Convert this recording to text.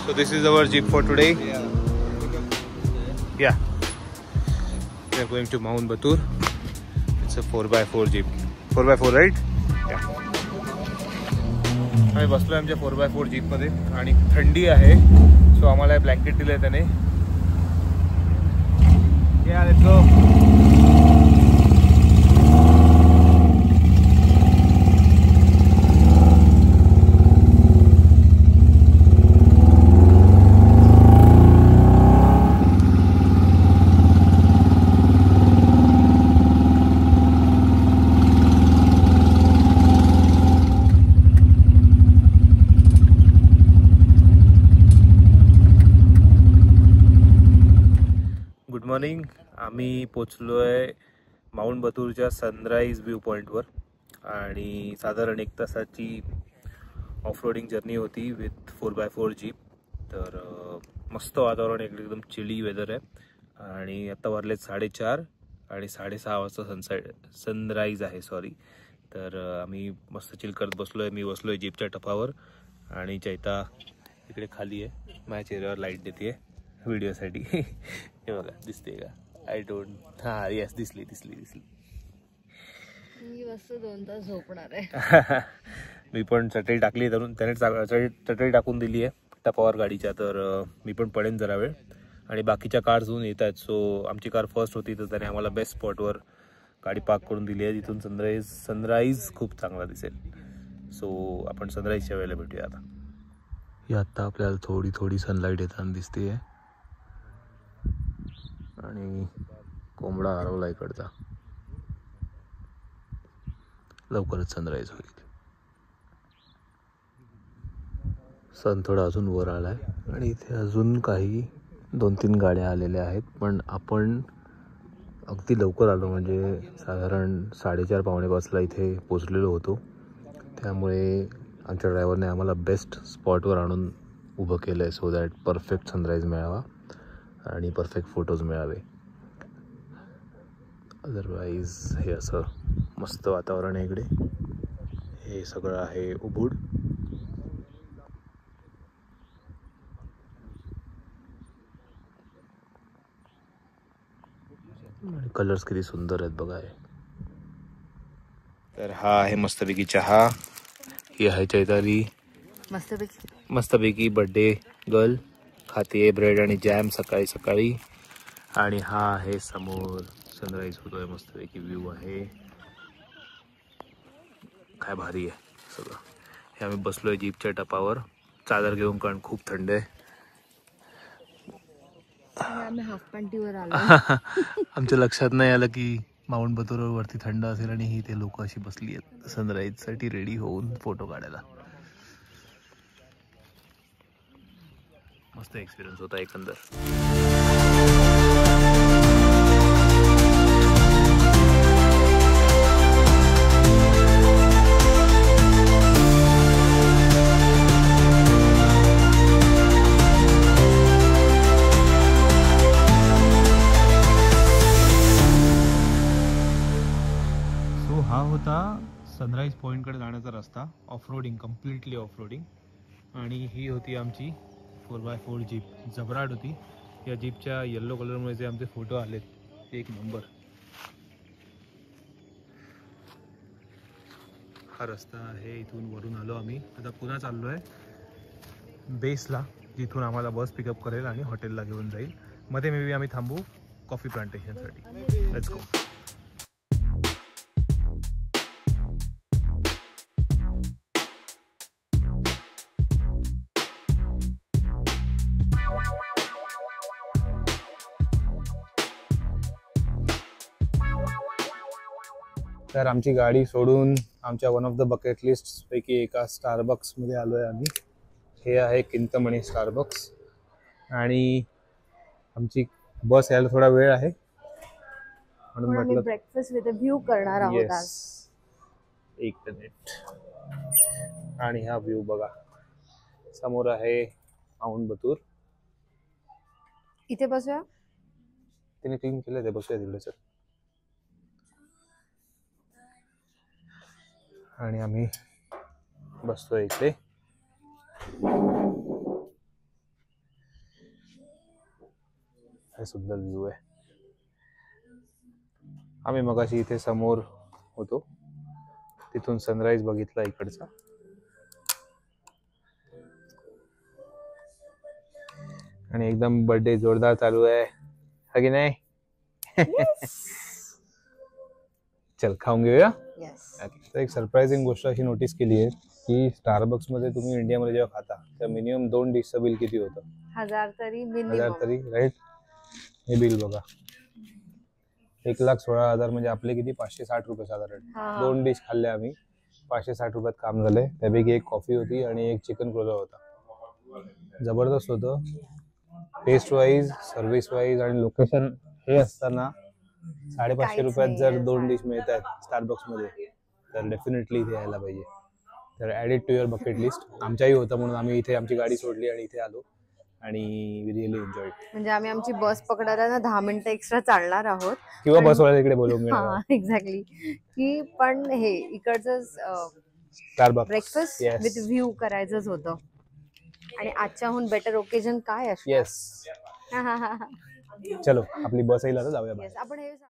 So this is our jeep for today. Yeah. We are going to Mount Batur. It's a 4x4 jeep. 4x4, right? Yeah. आम्ही बसलोय आमच्या 4x4 jeep मध्ये आणि थंडी आहे, so आम्हाला ब्लँकेट दिलंय त्याने. या लेट्स गो. Good morning. आम्ही पोचलो आहे माउंट बतूरच्या सनराईज व्ह्यू पॉईंटवर आणि साधारण 1 तासाची ऑफ रोडिंग जर्नी होती विथ 4x4 जीप. तर मस्त वातावरण, एकदम चिली वेदर आहे आणि आता वाजले 4:30 आणि 6:30 वाजता सनराईज आहे. तर आम्ही मस्त चिल करत बसलो आहे. मी बसलो आहे जीपच्या टपावर आणि चैता इकडे खाली आहे, माझ्या चेहऱ्यावर लाईट देते आहे व्हिडिओसाठी. हे बघा, दिसते का? I don't. हां, येस, दिसली. मी मस्त 2 तास झोपणार आहे. मी पण चटई टाकली, त्याने चटई टाकून दिली आहे टपावर गाडीच्या. तर मी पण पडेन जरा वेळ आणि बाकीच्या कार्स येऊन येत आहेत. सो आमची कार फर्स्ट होती, तर त्याने आम्हाला बेस्ट स्पॉटवर गाडी पार्क करून दिली आहे, जिथून सनराईज खूप चांगला दिसेल. सो आपण सनराईजच्या वेळेला भेटूया आता. आता आपल्याला थोडी सनलाईट येताना दिसते आहे आणि कोंबडा हरवला इकडचा. लवकरच सनराईज होईल. सन थोडा अजून वर आलाय आणि इथे अजून काही 2-3 गाड्या आलेल्या आहेत, पण आपण अगदी लवकर आलो, म्हणजे साधारण 4:30-5:15 इथे पोचलेलो होतो. त्यामुळे आमच्या ड्रायव्हरने आम्हाला बेस्ट स्पॉटवर आणून उभं केलं आहे, सो दॅट परफेक्ट सनराईज मिळावा आणि परफेक्ट फोटोज मिळावे. अदरवाईज हे असं मस्त वातावरण आहे इकडे. हे सगळं आहे उबूड. आणि कलर्स किती सुंदर आहेत बघा. तर हा आहे मस्तपैकी चहा. ही आहे चैताली, मस्तपैकी बर्थडे गर्ल, खाते ब्रेड आणि जॅम सकाळी सकाळी. आणि हा आहे समोर सनराईज होतोय, मस्तपैकी व्ह्यू आहे. काय भारी आहे सगळं. हे आम्ही बसलोय जीपच्या टपावर चादर घेऊन, कारण खूप थंड आहे. आम्ही हाफ पॅन्टीवर आलो. आमच्या लक्षात नाही आलं की माउंट बतूर वरती थंड असेल आणि ही ते लोक अशी बसली आहेत सनराईज साठी रेडी होऊन फोटो काढायला. मस्त एक्सपिरियन्स होता एकंदर. सो हा होता सनराईज पॉईंटकडे जाण्याचा रस्ता. Off-roading, completely off-roading. आणि ही होती आमची 4x4 जीप. जबराट होती. या जीपच्या येल्लो कलरमुळे जे आमचे फोटो आलेत, 1 नंबर. हा रस्ता आहे, इथून वरून आलो आम्ही. आता पुन्हा चाललो आहे बेसला, जिथून आम्हाला बस पिकअप करेल आणि हॉटेलला घेऊन जाईल. मध्ये मे बी आम्ही थांबू कॉफी प्लांटेशनसाठी. Let's go. तर आमची गाडी सोडून आमच्या one of the bucket list पैकी एका स्टारबक्स मध्ये आलोय आम्ही. हे आहे चिंतामणी स्टारबक्स आणि आमची बस यायला थोडा वेळ आहे, म्हणून म्हटलं ब्रेकफास्ट विथ व्ह्यू करणार आहोत आज. 1 मिनिट. आणि हा व्ह्यू बघा, समोर आहे माउंट बतूर. इथे बसूया. तिने क्लीन केलं ते, बसूया तिकडे. सर आणि आम्ही बसतोय इथे. काय सुंदर व्ह्यू आहे. आम्ही मगाशी इथे समोर होतो, तिथून सनराईज बघितला इकडचा. आणि एकदम बर्थडे जोरदार चालू आहे, हा की नाही? चल खाऊन घेऊया. तर एक सरप्राइझिंग गोष्ट अशी नोटीस केली आहे की स्टारबक्स मध्ये तुम्ही इंडियामध्ये जेव्हा खाता तर मिनिमम 2 डिशचं बिल किती होतं? 1000 तरी राईट. हे बिल बघा, 1,16,000 म्हणजे आपले किती 560 रुपये साधारण. 2 डिश खाल्ले आम्ही, 560 रुपयात काम झालंय. त्यापैकी एक कॉफी होती आणि एक चिकन क्रोजा होता. जबरदस्त होतं. टेस्ट वाईज, सर्व्हिस वाईज आणि लोकेशन हे असताना 550 रुपयात जर 2 डिश मिळत आहेत स्टारबक्स मध्ये तर डेफिनेटली इथे यायला पाहिजे. तर add it to your bucket list. आमच्याही होतं म्हणून आम्ही इथे आमची गाडी सोडली आणि इथे आलो आणि वी रिअली एन्जॉय. म्हणजे आम्ही आमची बस पकडायला ना 10 मिनिटं एक्स्ट्रा चालणार आहोत किंवा बसवायला इकडे बोलवून घेणार. एक्झॅक्टली. की पण हे इकडचं स्टारबक्स ब्रेकफास्ट विथ व्ह्यू करायचंच होतं. आणि आजच्याहून बेटर ओकेजन काय असतं? येस. चलो आपली बस येईल आता, जाऊया. आपण हे